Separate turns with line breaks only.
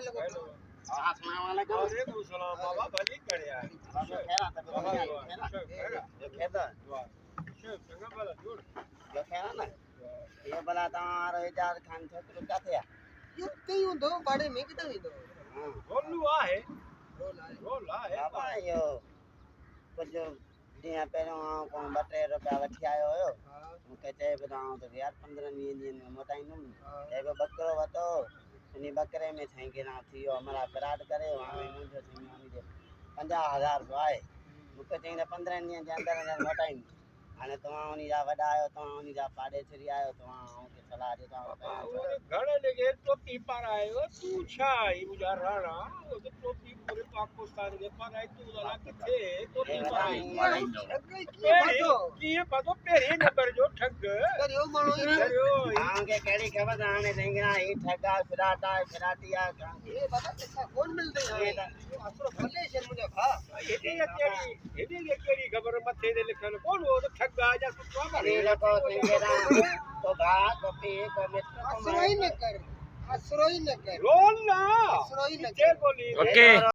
वालेकुम सलाम बाबा भली कड़िया
ये भला तव्हां रोहिदास खान छोकिरो किथे आहे?
युक्ति हूंदो बाड़े में किथे वेंदो?
रोलू आहे रोल आहे
बाबा इहो कुझु ॾींहं पहिरियों आउं को 2-3 रुपया वठी आयो हुयो। मूंखे चए पियो आउं तोखे यार 15 ॾींहंनि में मोटाईंदुमि। चए पियो ॿकरो वरितो इन ॿकरे में साईं गिरा थी वियो हमारा विराट करे हाणे मुंहिंजो साईं हुनजे 50,000 रुपया आहे। मूंखे चई त 15 ॾींहंनि जे अंदरि अंदरि मोटाईंदुमि। हाणे तव्हां उन जा वॾा आहियो तव्हां उन जा पाड़ेसरी आहियो तव्हां मूंखे सलाह ॾियो
घणे लगे टोपी पारायो तू छा ई मुजा राणा ओ तो टोपी पूरे पाकिस्तान के पाराई तू वाला किथे टोपी पाराई की पतो पेरे नंबर जो ठग
करियो मानो
करियो हांगे केड़ी खबर हाने देंगना ही ठगा फिराटा फिराटिया ये बाबा पैसा कौन मिलते हैं असुर भले शर्म ने खा
हेडी केड़ी खबर मथे दे लिखल कौन हो तो ठगा जा सुवा
अरे लको देंगना तो गा को पी को मित्र को
असरोई न कर
रोल ना
असरोई न
चल बोली
ओके